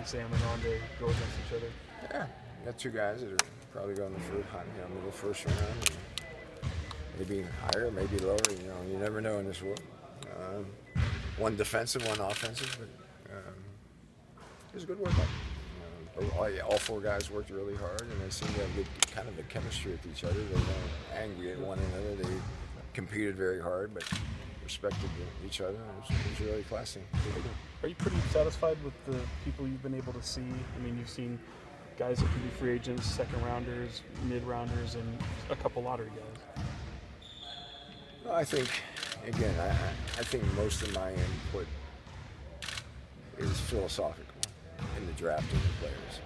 Sam and Rondé go against each other? Yeah, you got two guys that are probably going the middle first round, and maybe higher, maybe lower. You never know in this world. One defensive, one offensive, but it was a good workout. All four guys worked really hard, and they seemed to have good kind of a chemistry with each other. They weren't angry at one another. They competed very hard, but respected each other. It was really classy. Are you pretty satisfied with the people you've been able to see? I mean, you've seen guys that can be free agents, second rounders, mid rounders, and a couple lottery guys. Well, I think, again, I think most of my input is philosophical in the drafting of players.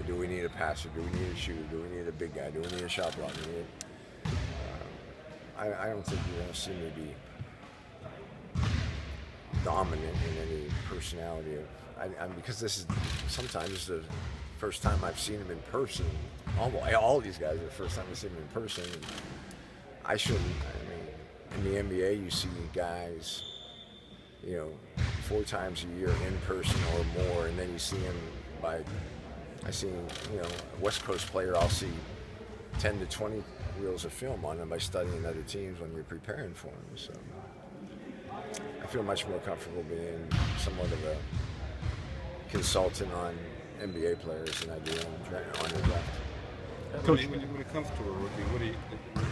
Do we need a passer? Do we need a shooter? Do we need a big guy? Do we need a shot blocker? I don't think you're going to see me be dominant in any personality because sometimes this is the first time I've seen him in person. All these guys are the first time I've seen him in person. I shouldn't. I mean, in the NBA, you see guys, 4 times a year in person or more, and then you see him I see, a West Coast player, I'll see 10 to 20 reels of film on him by studying other teams when you're preparing for them. So I feel much more comfortable being somewhat of a consultant on NBA players than I do on the draft. Coach, when it comes to a rookie,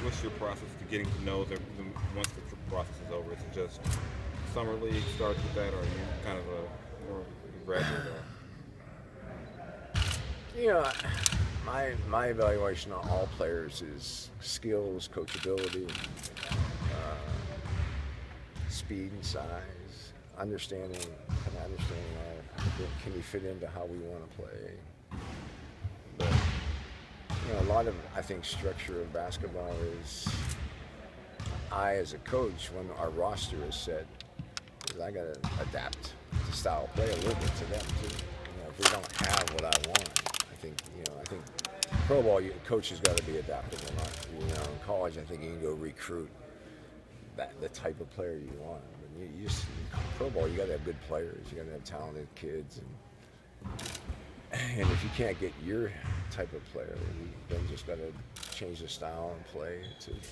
what's your process to getting to know them once the process is over? Is it just summer league starts with that, or are you kind of a more graduate? My evaluation on all players is skills, coachability, speed and size, understanding can he fit into how we want to play. But a lot of, I think, structure of basketball is as a coach, when our roster is set, I got to adapt the style of play a little bit to them too. If we don't have what I want, I think pro ball coach has got to be adaptable. In college, I think you can go recruit the type of player you want. But pro ball, you got to have good players. You got to have talented kids, and if you can't get your type of player, then you just got to change the style and play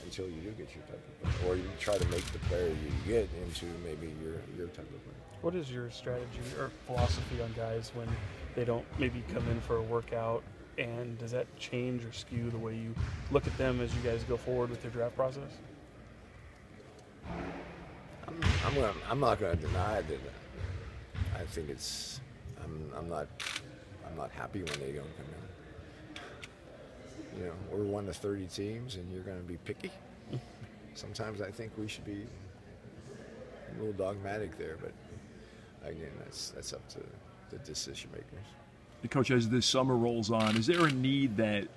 until you do get your type of player, or you try to make the player you get into maybe your type of player. What is your strategy or philosophy on guys when they don't maybe come in for a workout, and does that change or skew the way you look at them as you guys go forward with your draft process? I'm not going to deny that. I think I'm not happy when they don't come in. We're one of 30 teams, and you're going to be picky. Sometimes I think we should be a little dogmatic there, but again, that's up to the decision makers. Coach, as this summer rolls on, is there a need that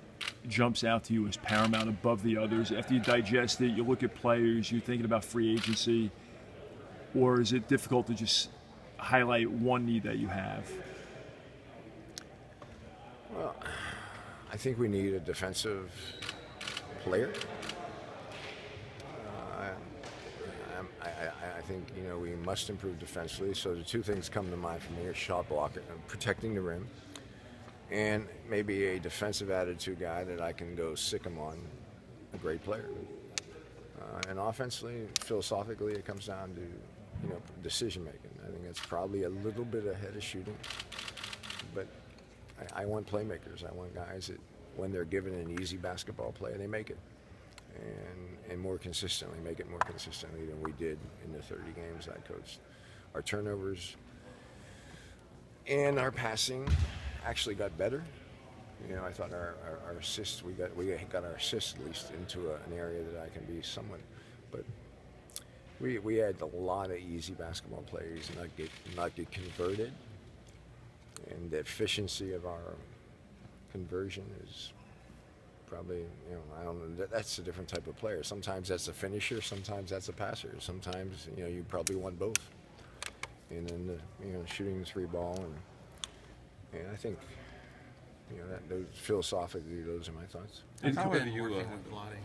jumps out to you as paramount above the others? After you digest it, you look at players, you're thinking about free agency, or is it difficult to just highlight one need that you have? Well, I think we need a defensive player. I think we must improve defensively. So the two things come to mind for me are shot blocking, protecting the rim, and maybe a defensive attitude guy that I can go sick him on, a great player. And offensively, philosophically, it comes down to decision making. I think that's probably a little bit ahead of shooting, but I want playmakers. I want guys that, when they're given an easy basketball play, they make it, and more consistently, make it more consistently than we did in the 30 games I coached. Our turnovers and our passing actually got better. I thought our assists, we got our assists at least into an area that I can be somewhat, but we had a lot of easy basketball plays not get converted, and the efficiency of our conversion is probably, I don't know, that's a different type of player. Sometimes that's a finisher, sometimes that's a passer, sometimes you probably want both. And then shooting the 3-ball, and I think philosophically those are my thoughts. How are you with Lottie?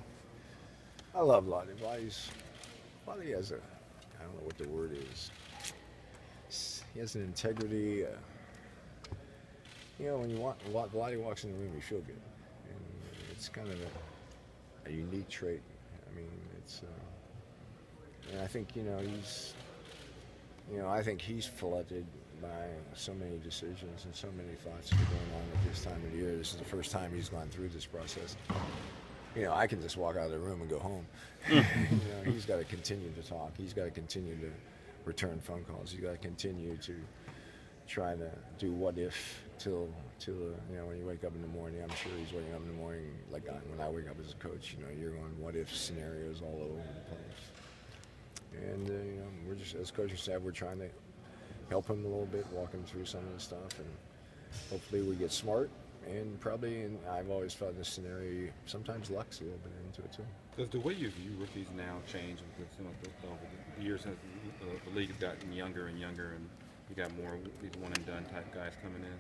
I love Lottie. Lottie has I don't know what the word is. He has an integrity, you know, when Vlade walks in the room, you feel good, and it's kind of a unique trait. I mean, it's, and I think, you know, I think he's flooded by so many decisions and so many thoughts that are going on at this time of the year. This is the first time he's gone through this process. You know, I can just walk out of the room and go home. You know, he's got to continue to talk. He's got to continue to return phone calls. He's got to continue to try to do what if till you know, when you wake up in the morning. I'm sure he's waking up in the morning like when I wake up as a coach. You know, you're going what if scenarios all over the place. And you know, we're just, as coaching staff, we're trying to help him a little bit, walk him through some of the stuff, and hopefully we get smart. And probably, and I've always felt in this scenario, sometimes luck's a little bit into it too. Does the way you view rookies now change with, you know, over the years since the league has gotten younger and younger, and you got more these one-and-done type guys coming in?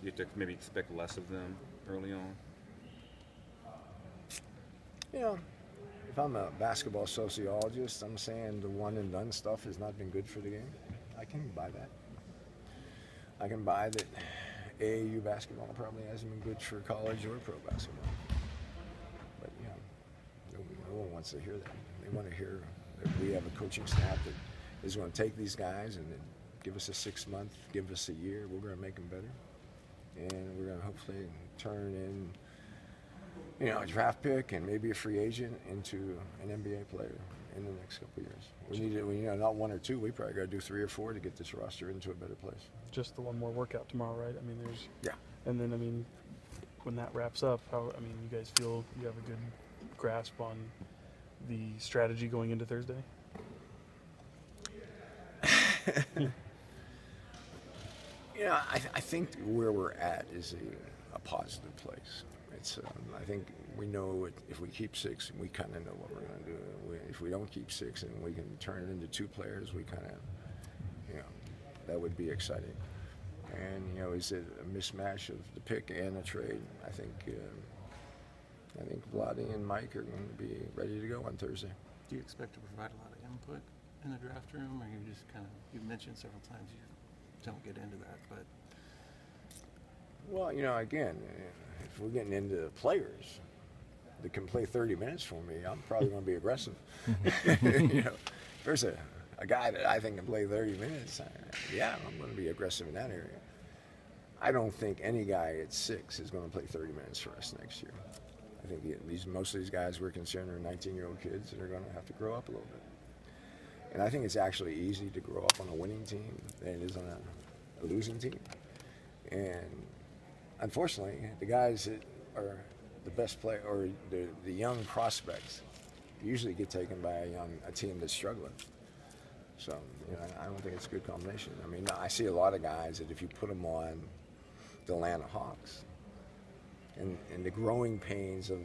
You have to maybe expect less of them early on? You know, if I'm a basketball sociologist, I'm saying the one-and-done stuff has not been good for the game. I can buy that. I can buy that AAU basketball probably hasn't been good for college or pro basketball. But, you know, no one wants to hear that. They want to hear that we have a coaching staff that is going to take these guys and then give us a 6 month, give us a year. We're going to make them better. And we're going to hopefully turn in, you know, a draft pick and maybe a free agent into an NBA player in the next couple of years. We need to, you know, not one or two. We probably got to do 3 or 4 to get this roster into a better place. Just the one more workout tomorrow, right? I mean, there's. Yeah. And then, I mean, when that wraps up, how? I mean, you guys feel you have a good grasp on the strategy going into Thursday? You know, I think where we're at is a positive place. It's, I think we know if we keep 6, we kind of know what we're going to do. If we don't keep 6 and we can turn it into 2 players, we kind of, you know, that would be exciting. And, you know, is it a mismatch of the pick and the trade? I think Vlade and Mike are going to be ready to go on Thursday. Do you expect to provide a lot of input in the draft room, or you just kind of, you mentioned several times you don't get into that, but. Well, you know, again, if we're getting into players that can play 30 minutes for me, I'm probably going to be aggressive. You know, if there's a guy that I think can play 30 minutes, yeah, I'm going to be aggressive in that area. I don't think any guy at 6 is going to play 30 minutes for us next year. I think most of these guys we're considering are 19-year-old kids that are going to have to grow up a little bit. And I think it's actually easy to grow up on a winning team than it is on a losing team. And unfortunately, the guys that are the best player or the young prospects usually get taken by a team that's struggling. So, you know, I don't think it's a good combination. I mean, I see a lot of guys that if you put them on the Atlanta Hawks and the growing pains of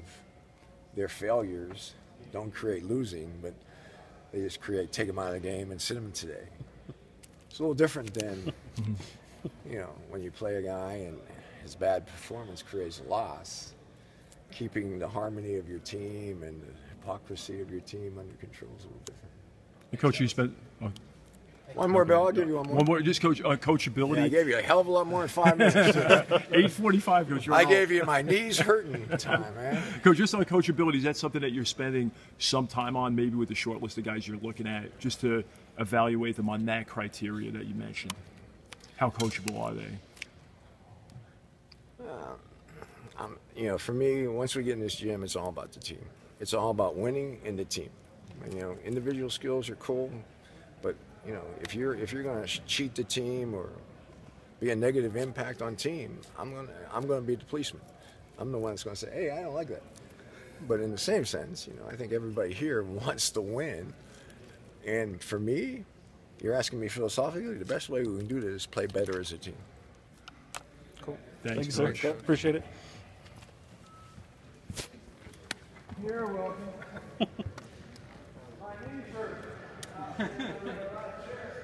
their failures don't create losing, but they just take them out of the game and sit them today. It's a little different than, you know, when you play a guy and his bad performance creates loss, keeping the harmony of your team and the hypocrisy of your team under control is a little different. And Coach, you spent. One more, Bill. I'll give you one more. One more, just coachability. Yeah, I gave you a hell of a lot more in 5 minutes. 8:45, Coach. I gave you my knees hurting time, man. Coach, just on coachability, is that something that you're spending some time on, maybe with the short list of guys you're looking at, just to evaluate them on that criteria that you mentioned? How coachable are they? You know, for me, once we get in this gym, it's all about the team. It's all about winning in the team. And, you know, individual skills are cool, but you know, if you're going to cheat the team or be a negative impact on team, I'm going to be the policeman. I'm the one that's going to say, hey, I don't like that. But in the same sense, you know, I think everybody here wants to win. And for me, you're asking me philosophically, the best way we can do this is play better as a team. Cool. Thanks, sir. Coach. Appreciate it. You're welcome. My knees hurt.